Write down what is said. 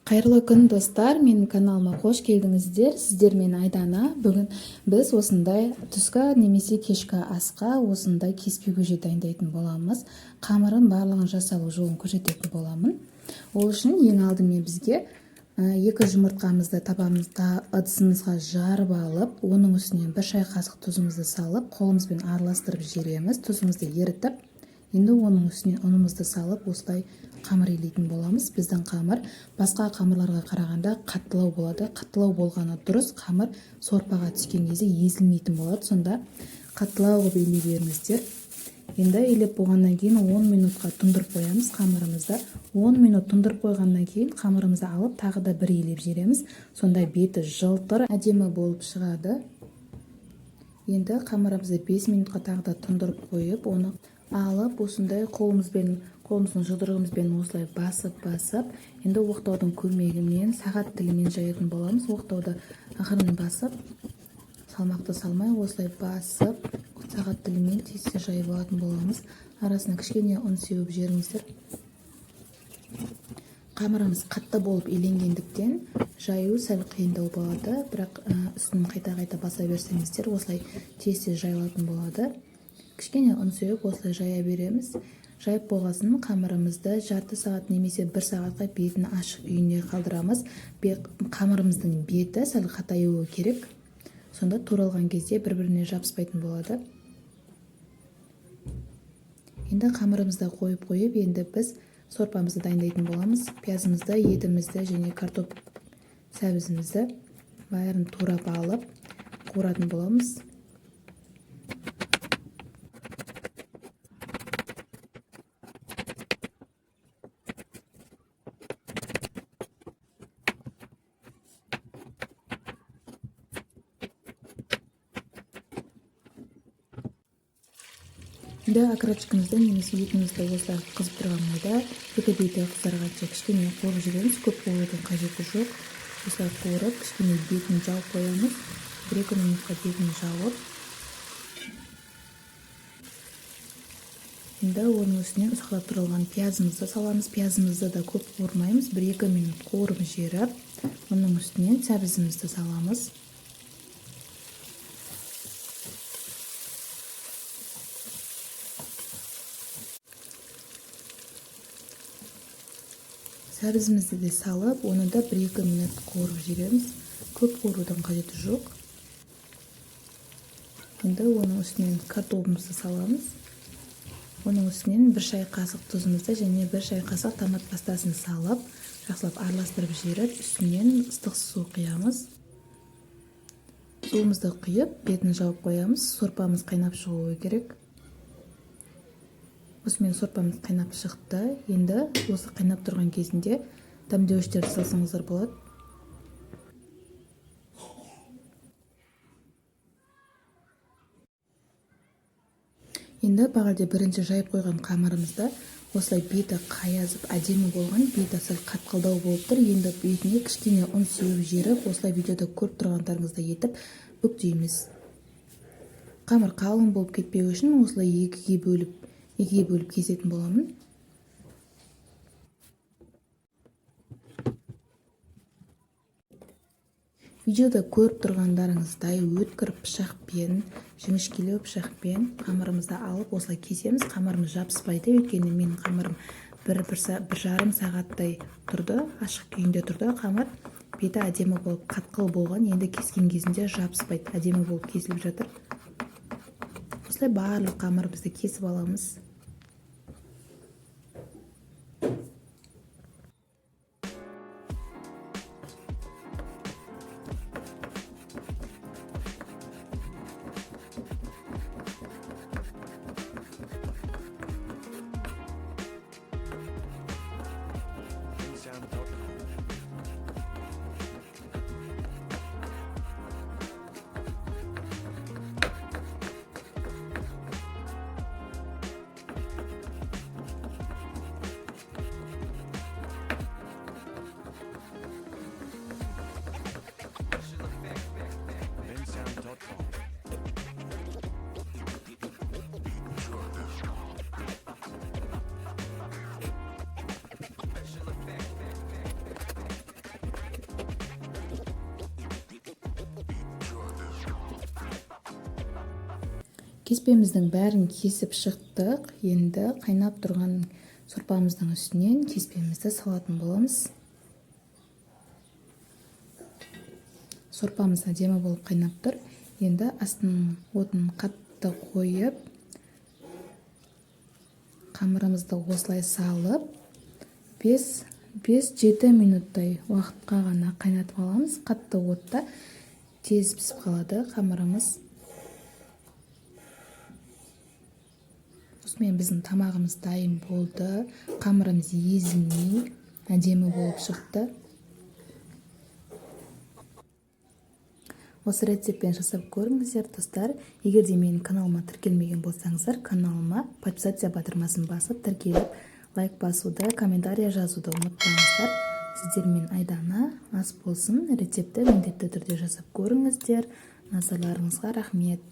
Қайырлы күн достар, менің каналыма қош келдіңіздер. Сіздермен Айдана. Бүгін біз осындай түскі немесе кешкі асқа осындай кеспе көже дайындайтын боламыз. Қамырын барлығын жасалу жолын көрсететін боламын. Ол үшін ең алдымен бізге екі жұмыртқамызды табамызға ыдысымызға жарып алып, оның үстіне бір шай қасық тұзымызды салып, қолымызбен араластырып жібереміз. Тұзымызды ерітіп, енді оның үстіне ұнымызды салып, осылай қамыр илейтін боламыз. Біздің қамыр басқа қамырларға қарағанда қаттылау болады. Қаттылау болғаны дұрыс. Қамыр сорпаға түскен кезде езілмейтін болады. Сонда қаттылау қылып илей беріңіздер. Енді илеп болғаннан кейін 10 минутқа тұндырып қоямыз қамырымызды. 10 минут тұндырып қойғаннан кейін қамырымызды алып, тағы да бір илеп жібереміз. Сонда беті жылтыр, әдемі болып шығады. Енді қамырымызды 5 минутқа тағы да тұндырып қойып, оны алып, осындай қолымыздың жұдырығымызбен осылай басып, енді оқтаудың көмегімен, сағат тілімен жаятын боламыз. Оқтауды ақырын басып, салмақты салмай, осылай басып, сағат тілімен тез жайып алатын боламыз. Арасына кішкене ұн сеуіп жіберіңіздер. Қамырымыз қатты болып иленгендіктен жаю сәл қиындау болады, бірақ үстін қайта баса берсеңіздер, осылай тез жайылатын болады. Кішкене ұн сеуіп осылай жая береміз. Жайып болғасын қамырымызды жарты сағат немесе 1 сағатқа бетін ашық күйінде қалдырамыз. Қамырымыздың беті сәл қатаюы керек. Сонда туралған кезде бір-біріне жабыспайтын болады. Енді қамырымызды қойып, енді біз сорпамызды дайындайтын боламыз. Пиязымызды, етімізді және картоп сәбізімізді бәрін турап алып қуыратын боламыз. Енді окорочкамызды немесе етімізді осылай қызып тұрған майда екі беті қызарғанша кішкене қуырып жібереміз. Көп қуырудың қажеті жоқ. Осылай қуырып, кішкене бетін жауып қоямыз. 1-2 минутқа бетін жауып. Енді оның үстінен ұсақтап тұрылған пиязымызды саламыз. Пиязымызды да көп қуырмаймыз. 1-2 минут қуырып жіберіп, оның үстінен сәбізімізді саламыз. Сәбізімізді де салып, оны да 1-2 минут қуырып жібереміз. Көп қуырудың қажеті жоқ. Енді оның үстінен картопымызды саламыз. Оның үстінен 1 шай қасық тұзымызды және 1 шай қасық томат пастасын салып, жақсылап араластырып жіберіп, үстінен ыстық су құямыз. Суымызды құйып, бетін жауып қоямыз. Сорпамыз қайнап шығуы керек. Осымен сорпамыз қайнап шықты. Енді осы қайнап тұрған кезінде дәмдеуіштерді салсаңыздар болады. Енді бағалде бірінші жайып қойған қамырымызды осылай беті қаязып әдемі болған, беті сәл қатқылдау болып тұр. Енді бетіне кішкене ұн сеуіп жіберіп, осылай видеода көріп тұрғандарыңыздай етіп бүктейміз. Қамыр қалың болып кетпеу үшін осылай екіге бөліп кесетін боламын. Видеода көріп тұрғандарыңыздай өткір пышақпен, жіңішкелеу пышақпен қамырымызды алып осылай кесеміз. Қамырымыз жабыспайды, өйткені менің қамырым 1-1,5 сағаттай тұрды, ашық күйінде тұрды. Қамыр беті әдемі болып қатқыл болған, енді кескен кезінде жабыспайды, әдемі болып кесіліп жатыр. Осылай барлық қамырымызды кесіп аламыз. Кеспеміздің бәрін кесіп шықтық. Енді қайнап тұрған сорпамыздың үстінен кеспемізді салатын боламыз. Сорпамыз әдемі болып қайнап тұр. Енді астының отын қатты қойып, қамырымызды осылай салып, 5-7 минуттай уақытқа ғана қайнатып аламыз. Қатты отта тез пісіп қалады қамырымыз. Осымен біздің тамағымыз дайын болды. Қамырымыз езілмей, әдемі болып шықты. Осы рецептпен жасап көріңіздер, достар. Егер де менің каналыма тіркелмеген болсаңыздар, каналыма подписация батырмасын басып, тіркеліп, лайк басуды, комментария жазуды ұмытпаңыздар. Сіздермен Айдана ас болсын рецепті міндетті түрде жасап көріңіздер. Назарларыңызға рахмет.